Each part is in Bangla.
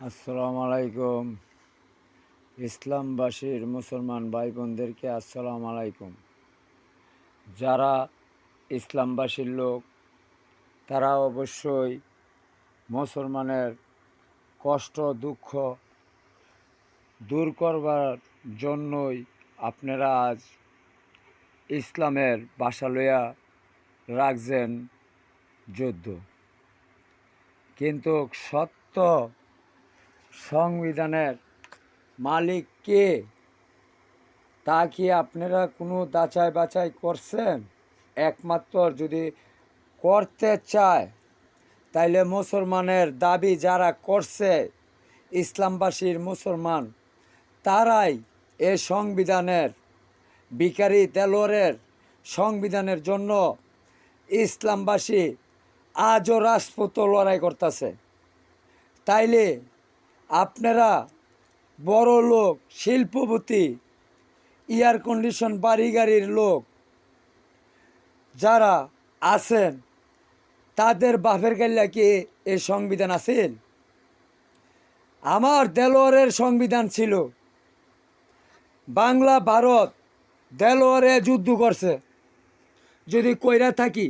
আসসালামু আলাইকুম। ইসলামবাসীর মুসলমান ভাই বোনদেরকে আসসালামু আলাইকুম। যারা ইসলামবাসীর লোক তারা অবশ্যই মুসলমানের কষ্ট দুঃখ দূর করবার জন্যই আপনারা আজ ইসলামের ভাষা লইয়া রাখছেন যুদ্ধ। কিন্তু সত্য সংবিধানের মালিক কে তা কি আপনারা কোনো যাচাই বাছাই করছেন? একমাত্র যদি করতে চায় তাইলে মুসলমানের দাবি যারা করছে ইসলামবাসীর মুসলমান তারাই এ সংবিধানের ভিখারি দেলোয়ারের সংবিধানের জন্য ইসলামবাসী আজও রাজপথ লড়াই করতেছে। তাইলে আপনারা বড় লোক শিল্পপতি এয়ার কন্ডিশন বাড়ি গাড়ির লোক যারা আছেন তাদের বাপের গাল্লা কি এই সংবিধান আছিল? আমার দেলোয়ারের সংবিধান ছিল। বাংলা ভারত দেলোয়ারে যুদ্ধ করছে। যদি কইরা থাকি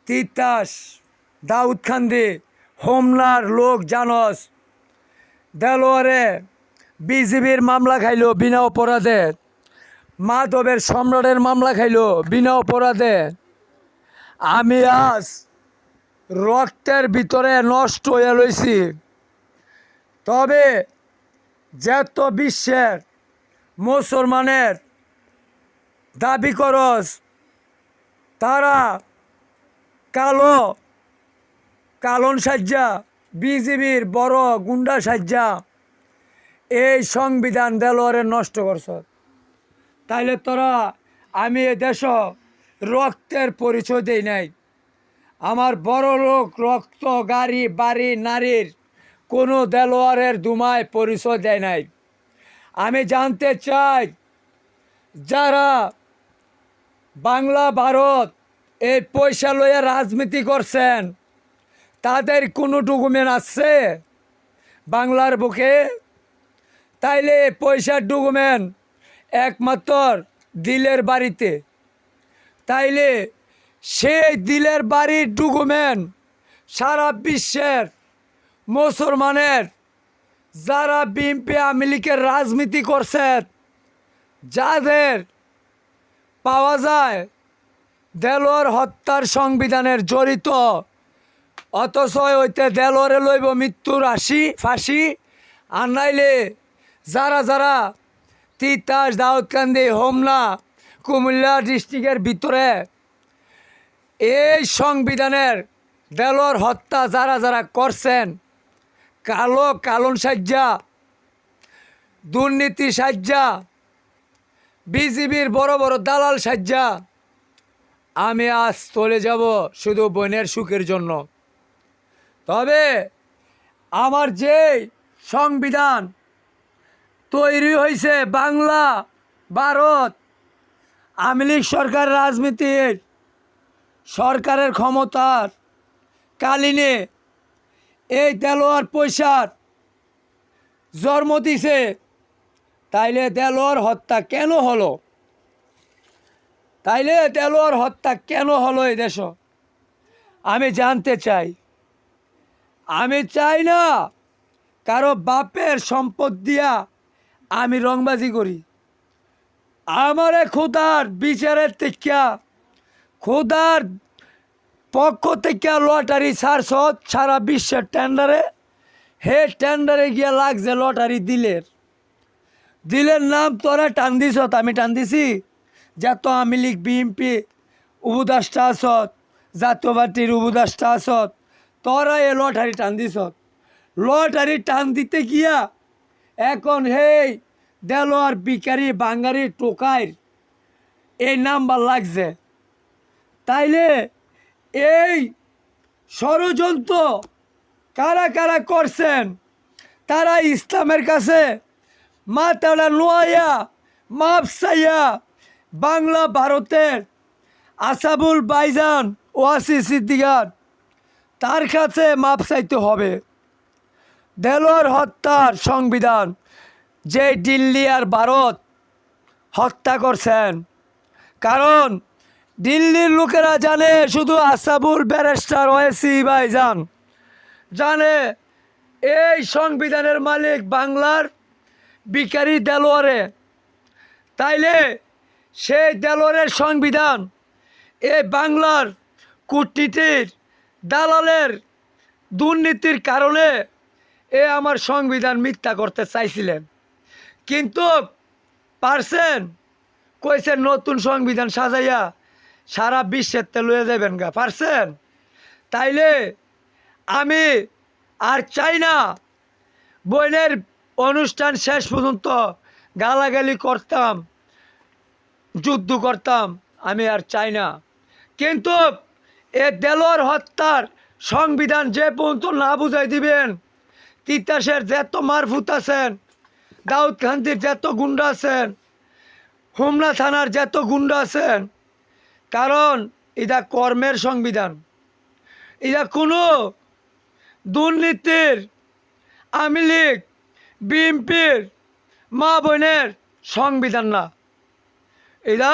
তিতাস দাউদখান্দি হোমনার লোক জানস দেলোয়ারে বিজিবির মামলা খাইল বিনা অপরাধে, মাধবের সম্রাটের মামলা খাইল বিনা অপরাধে। আমি আজ রক্তের ভিতরে নষ্ট হয়ে লইছি। তবে যেত বিশ্বের মুসলমানের দাবি করস তারা কালন সাজ্জা বিজিবির বড় গুন্ডা সাজ্জা এই সংবিধান দেলোয়ারে নষ্ট করছ। তাইলে তোরা আমি এ দেশ রক্তের পরিচয় দেই নাই। আমার বড় লোক রক্ত গাড়ি বাড়ি নারীর কোনো দেলোয়ারের দুমায় পরিচয় দেয় নাই। আমি জানতে চাই যারা বাংলা ভারত এই পয়সা লইয়া রাজনীতি করছেন তাদের কোনো ডকুমেন্ট আছে বাংলার বুকে? তাইলে পয়সার ডকুমেন্ট একমাত্র দিলের বাড়িতে। তাইলে সেই দিলের বাড়ির ডকুমেন্ট সারা বিশ্বের মুসলমানের যারা বিএনপি আওয়ামী লীগের রাজনীতি করছে যাদের পাওয়া যায় দেলোয়ার হত্যার সংবিধানের জড়িত, অথচ হইতে দেলোয়ারে লইব মৃত্যুর ফাঁসি। আর নাইলে যারা যারা তিতাস দাউদকান্দি হোমনা কুমিল্লা ডিস্ট্রিক্টের ভিতরে এই সংবিধানের দেলোয়ার হত্যা যারা যারা করছেন কালন সাজ্জা দুর্নীতি সাজ্জা বিজিবির বড় বড় দালাল সাজ্জা, আমি আজ চলে যাব শুধু বোনের সুখের জন্য। তবে আমার যে সংবিধান তৈরি হয়েছে বাংলা ভারত আওয়ামী লীগ সরকার রাজনীতির সরকারের ক্ষমতার কালীনে এই দেলোয়ার পয়সার জন্ম দিছে। তাইলে দেলোয়ার হত্যা কেন হলো? তাইলে দেলোয়ার হত্যা কেন হলো এই দেশ? আমি জানতে চাই। আমি চাই না কারো বাপের সম্পদ দিয়া আমি রংবাজি করি। আমারে খোদার বিচারের থেকে খোদার পক্ষ থেকে লটারি ছাড়ছ সারা বিশ্বের টেন্ডারে। হে টেন্ডারে গিয়া লাগছে লটারি দিলের নাম তোরা টান দিছ, আমি টান দিছি। যত আওয়ামী লীগ বিএনপি উপদেষ্টা আসত, জাতীয় পার্টির উপদেষ্টা আসত, তোরা এ লটারি টান দিছ। লটারি টান দিতে গিয়া এখন হেই দেলোয়ার ভিখারি বাঙ্গারি টোকাইর এই নাম্বার লাগছে। তাইলে এই ষড়যন্ত্র কারা কারা করছেন তারা ইসলামের কাছে মাথাটা নোয়াইয়া মাপ চাইয়া বাংলা ভারতের আসাবুল বাইজান ওয়াসি সিদ্দিকার তার কাছে মাপ চাইতে হবে। দেলোয়ার হত্যার সংবিধান যে দিল্লি আর ভারত হত্যা করছেন, কারণ দিল্লির লোকেরা জানে শুধু আসাবুল ব্যারিস্টার ওয়েসি ভাইজান জানে এই সংবিধানের মালিক বাংলার ভিখারি দেলোয়ারে। তাইলে সেই দেলোয়ারের সংবিধান এই বাংলার কূটনীতির দালালের দুর্নীতির কারণে আমার সংবিধান মিথ্যা করতে চাইছিলেন, কিন্তু পারছেন? কইছেন নতুন সংবিধান সাজাইয়া সারা বিশ্বের লয়ে যাবেন গা, পারছেন? তাইলে আমি আর চাই না বোনের অনুষ্ঠান শেষ পর্যন্ত গালাগালি করতাম, যুদ্ধ করতাম, আমি আর চাই না। কিন্তু এ দেলোয়ার হত্যার সংবিধান যে পর্যন্ত না বুঝাই দিবেন, তিতাসের যত মারফুত আছেন, দাউদকান্দির যত গুন্ডা আছেন, হোমনা থানার যত গুন্ডা আছেন, কারণ এটা কর্মের সংবিধান, এটা কোনো দুর্নীতির আওয়ামী লীগ বিএনপির মা বোনের সংবিধান না, এটা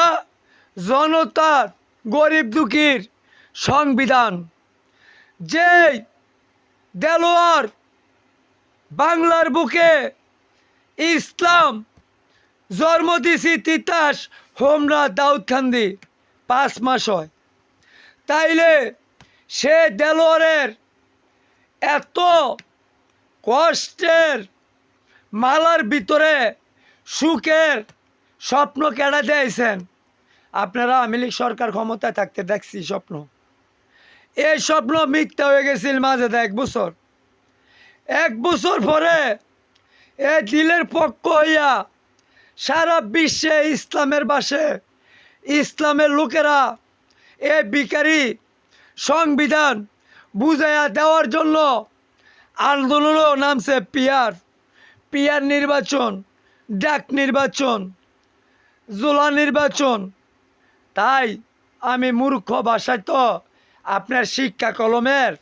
জনতার গরিব দুঃখীর সংবিধান। যেই দেলোয়ার বাংলার বুকে ইসলাম জন্ম দিছি তিতাস হোমনা দাউদকান্দি 5 মাস হয়, তাইলে সে দেলোয়ারের এত কষ্টের মালার ভিতরে সুখের স্বপ্ন কেড়ে দিয়েছেন আপনারা। আওয়ামী লীগ সরকার ক্ষমতায় থাকতে দেখছি স্বপ্ন, এই স্বপ্ন মিথ্যা হয়ে গেছিল মাঝে 1 বছর পরে এ দিলের পক্ষ হইয়া সারা বিশ্বে ইসলামের বাসে ইসলামের লোকেরা এ ভিখারি সংবিধান বুঝাইয়া দেওয়ার জন্য আন্দোলনও নামছে। পিয়ার নির্বাচন, ডাক নির্বাচন, জোলা নির্বাচন। তাই আমি মূর্খ ভাষায় তো আপনার শিক্ষা কলমের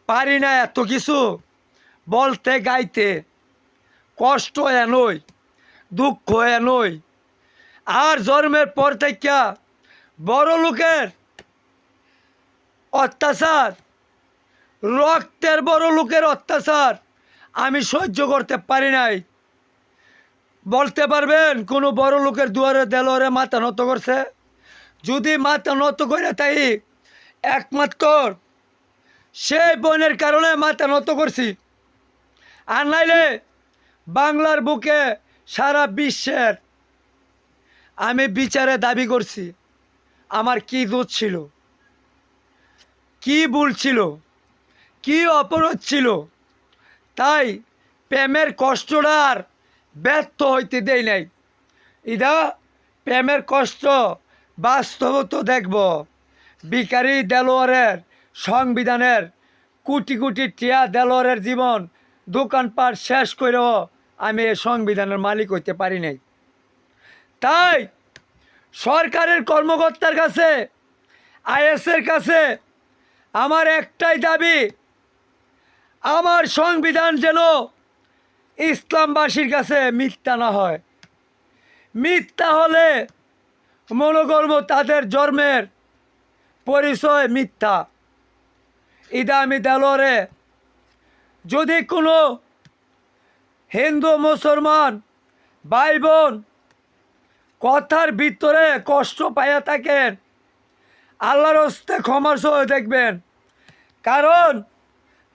পারি না এত কিছু বলতে গাইতে, কষ্ট এনই, দুঃখ এনই। আর জন্মের পর থেকে বড় লোকের অত্যাচার, রক্তের বড় লোকের অত্যাচার আমি সহ্য করতে পারি নাই। বলতে পারবেন কোনো বড় লোকের দুয়ারে দেলোয়ারে মাথা নত করছে? যদি মাথা নত করে তাই একমাত্র সেই বোনের কারণে মাথা নত করছি, আর নাইলে বাংলার বুকে সারা বিশ্বের আমি বিচারে দাবি করছি আমার কি দোষ ছিল, কি ভুল ছিল, কি অপরাধ ছিল। তাই প্রেমের কষ্টটা আর ব্যর্থ হইতে দেই নাই। ইদা প্রেমের কষ্ট বাস্তবত দেখব। ভিখারি দেলোয়ারের সংবিধানের কোটি কোটি টিয়া দেলোয়ারের জীবন দোকানপাট শেষ করেও আমি এই সংবিধানের মালিক হইতে পারি নাই। তাই সরকারের কর্মকর্তার কাছে, আইএসের কাছে আমার একটাই দাবি, আমার সংবিধান যেন ইসলামবাসীর কাছে মিথ্যা না হয়। মিথ্যা হলে মনে করব তাদের জন্মের পরিচয় মিথ্যা। ইদা আমি দেলোয়ারে যদি কোনো হিন্দু মুসলমান ভাই বোন কথার ভিতরে কষ্ট পাইয়া থাকেন, আল্লাহর হস্তে ক্ষমার সহ দেখবেন। কারণ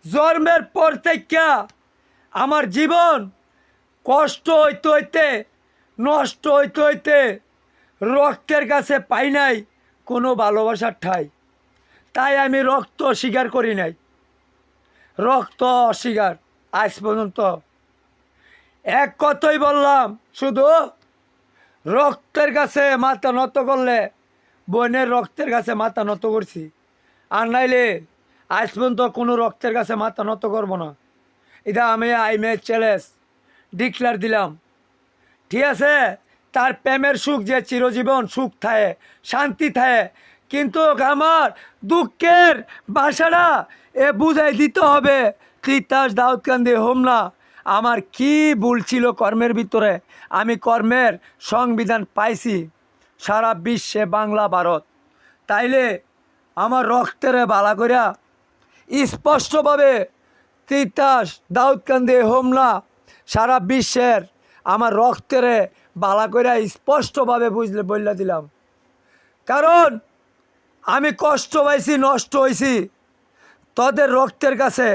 জন্মের পর থেকে আমার জীবন কষ্ট হইতে হইতে, নষ্ট হইতে হইতে রক্তের কাছে পাই নাই কোনো ভালোবাসার ঠাঁই। তাই আমি রক্ত স্বীকার করি নাই, রক্ত অস্বীকার আজ পর্যন্ত। এক কথাই বললাম, শুধু রক্তের কাছে মাথা নত করলে বোনের রক্তের কাছে মাথা নত করছি, আর নাইলে আজ পর্যন্ত কোনো রক্তের কাছে মাথা নত করব না। এটা আমি চ্যালেঞ্জ ডিক্লার দিলাম, ঠিক আছে? তার প্রেমের সুখ যে চিরজীবন সুখ থাকে, শান্তি থাকে, কিন্তু আমার দুঃখের ভাষাটা বুঝাই দিতে হবে তিতাস দাউদকান্দি হোমনা আমার কি ভুল ছিল কর্মের ভিতরে? আমি কর্মের সংবিধান পাইছি সারা বিশ্বে, বাংলা, ভারত। তাইলে আমার রক্তের বালা করিয়া স্পষ্টভাবে তিতাস দাউদকান্দি হোমনা সারা বিশ্বের আমার রক্তের বালা করিয়া স্পষ্টভাবে বুঝলে বললা দিলাম। কারণ আমি কষ্ট পাইছি, নষ্ট হয়েছি তোদের রক্তের কাছে।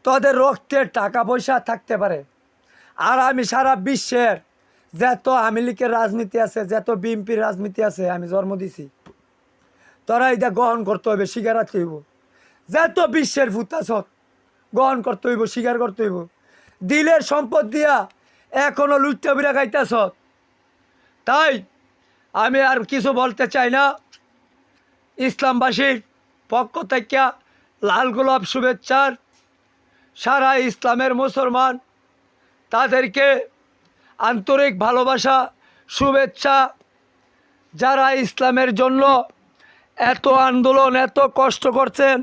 তোদের রক্তের টাকা পয়সা থাকতে পারে, আর আমি সারা বিশ্বের যত আওয়ামী লীগের রাজনীতি আছে, যত বিএনপির রাজনীতি আছে আমি জন্ম দিছি। তোরা এটা গ্রহণ করতে হইবে, স্বীকার রাখতে হইব। যত বিশ্বের ভূতাছ গ্রহণ করতে হইব, স্বীকার করতে হইব। দিলের সম্পদ দিয়া এখনো লুটটা বিরা খাইতেছ। তাই আমি আর কিছু বলতে চাই না। ইসলামবাসীর পক্ষ থেকে লাল গোলাপ শুভেচ্ছার সারা ইসলামের মুসলমান তাদেরকে আন্তরিক ভালোবাসা, শুভেচ্ছা। যারা ইসলামের জন্য এত আন্দোলন, এত কষ্ট করছেন,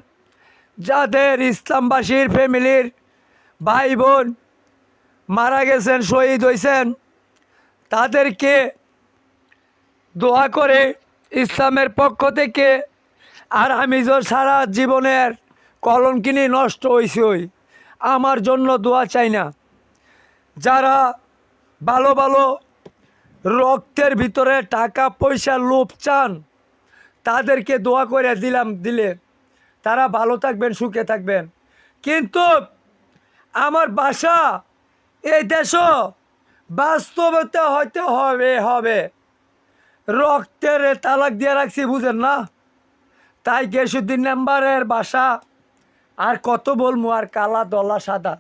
যাদের ইসলামবাসীর ফ্যামিলির ভাই বোন মারা গেছেন, শহীদ হয়েছেন, তাদেরকে দোয়া করে ইসলামের পক্ষ থেকে। আর আমি যে সারা জীবনের কলঙ্কিনী নষ্ট হয়েছি, আমার জন্য দোয়া চাই না। যারা ভালো ভালো রক্তের ভিতরে টাকা পয়সা লোভ চান, তাদেরকে দোয়া করে দিলে তারা ভালো থাকবেন, সুখে থাকবেন। কিন্তু আমার বাসা এই দেশও বাস্তবতা হইতে হবে। রক্তের তালাক দিয়ে রাখছি, বুঝেন না? তাই গেসুদ্দিন নাম্বারের বাসা আর কত বলবো, আর কালা দলা সাদা।